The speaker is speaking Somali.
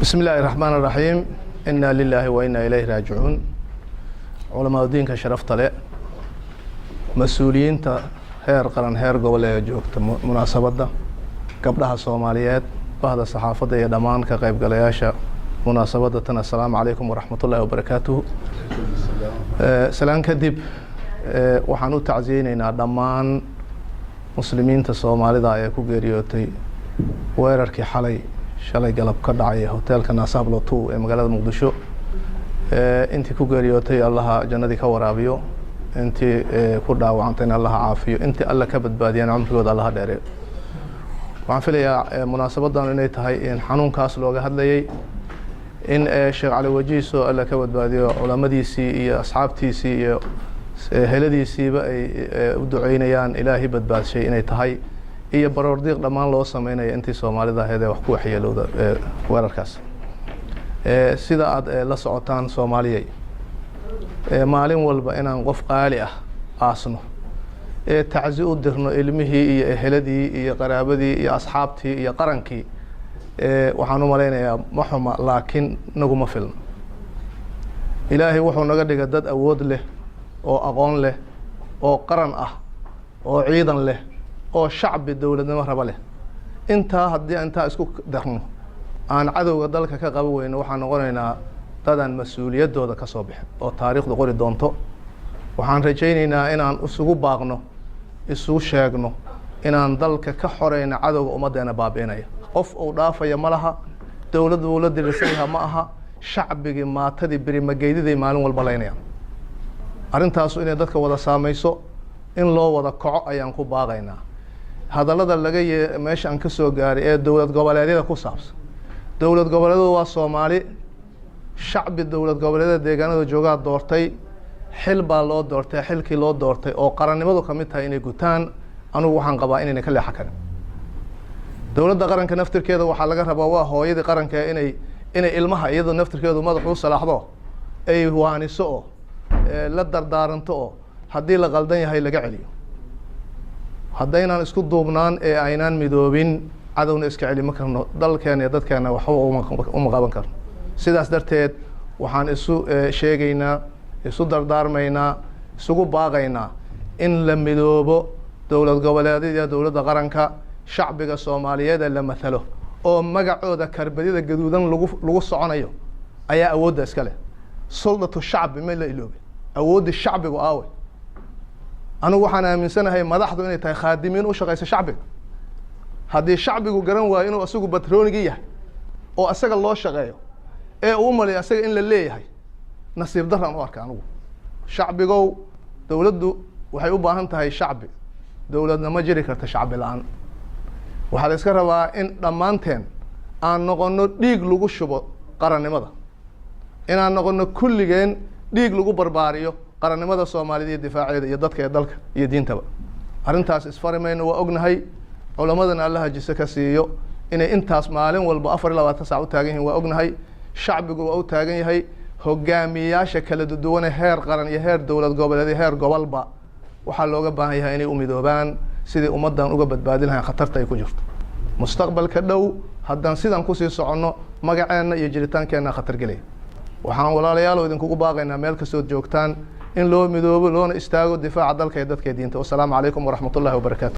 بسم الله الرحمن الرحيم إنا لله وإنا إليه راجعون علماء الدين كشرفت له مسؤولين هير قرن هير قبل جوكت مناسبة قبلها الصوماليات بعد الصحافة يا دمان كقيب قلياشة مناسبة السلام عليكم ورحمة الله وبركاته. سلام كدب وحنو تعزيننا دمان مسلمين الصومالي ضايع كوجريوتي weerarkii shalay galab ka dhacay hotelka Naasablo 2 ee magaalada Muqdisho intii ku geeriyootay Allah jannadii ka waraabiyo intii ku dhaawacantay Allah caafiyo intii Allah ka badbaadiyay umrigooda Allah dheereeyo waxaan filayaa munaasabadan inay tahay in xanuunkaas looga hadlayay in Sheekh Cali Wajiiso Allah ka badbaadiyo culimadiisii iyo asxaabtiisii iyo heladiisiiba ay u duceynayaan Ilaahay badbaadshay inay tahay iyo baroordiiq dhamaan loo sameeyay intii Soomaalida ahayd wax ku waxyeelowda weerarkaas sida aad la socotaan Soomaaliyay maalin walba inaan qof qaali ah aasno tacsi u dirno ilmihii iyo eheladii iyo qaraabadii iyo asxaabtii iyo qarankii waxaan u maleynayaa ma xuma laakiin naguma filno Ilaahay wuxuu naga dhigay dad awood leh oo aqoon leh oo qaran ah oo ciidan leh oo shacbi dawladnimo raba leh inta hadii inta isku darno aan cadawga dalka ka qabo weyno waxaan noqonaynaa dadan mas'uuliyadooda ka soo bixin oo taariikhda qori doonto waxaan rajaynaynaa inaan isugu baaqno isugu sheegno inaan dalka ka xoreyna cadawga ummadeena baabiinaya qof uu dhaafaya malaha dawladdu uu la dirisayha ma aha shacbigi maatadii birimageydidii maalin walba leynayaan arintaas inay dadka wada saameyso in loo wada kaco ayaan ku baaqaynaa hadallada laga meesha aan ka soo gaaray ee dawlad goboleedyada ku saabsan dawlad goboleedyadu waa Soomaali shacbi dawlad goboleedyada deegaanada jooga doortay xil baa loo doortay xilkii loo doortay oo qarannimadu ka mid tahay inay gutaan anigu waxaan qabaa inay ka leexan karin dawladda qaranka naftirkeeda waxa laga rabaa waa hooyadii qaranka inay ilmaha iyadoo naftirkeedu madaxu salaaxdo ay waaniso oo la dardaaranto oo haddii la qaldan yahay laga celiyo haddaynan isku duubnaan ee aynaan midoobin cadawna iska celi ma karno dalkeena iyo dadkeena waxba uma qaban karno sidaas darteed waxaan isu sheegaynaa isu dardaarmaynaa isugu baaqaynaa in la midoobo dawlad goboleedyada iyo dawladda qaranka shacbiga Soomaaliyeed la matalo oo magacooda karbadida gaduudan lagu soconayo ayaa awoodda iska leh suldato shacbi ma la iloobe awoodda shacbigu aaway anigu waxaan aaminsanahay madaxdu inay tahay khaadimiin u shaqeysa shacbiga haddii shacbigu garan waayo inuu asagu batroonigi yahay oo asaga loo shaqeeyo ee uu malay asaga in la leeyahay nasiib daran u arka anigu shacbigow dawladdu waxay u baahan tahay shacbi dawladna ma jiri karta shacbi la'aan waxaa la iska rabaa in dhammaanteen aan noqono dhiig lagu shubo qarannimada inaan noqono kulligeen dhiig lagu barbaariyo qarannimada Soomaalida iyo difaaceeda iyo dadka dalka iyo diintaba arintaas isfarimayno waa ognahay culamadana Allah jisa ka siiyo inay intaas maalin walba 24 saac u taagan yihiin waa ognahay shacbigu waa u taagan yahay hogaamiyaasha kala duwan heer qaran iyo heer dawlad goboleed iyo heer gobolba waxa looga baahan yahay inay u midoobaan sidii ummadan uga badbaadin lahayn khatarta ay ku jirto mustaqbalka dhow haddaan sidan ku sii socono magaceena iyo jiritaankeena khatar galay waxaan walaalayaal idinkugu baaqaynaa meel kastoo joogtaan in loo midoobo loona istaago difaaca dalka iyo dadka diinta. Wassalaamu calaykum waraxmatullaahi wabarakaatuh.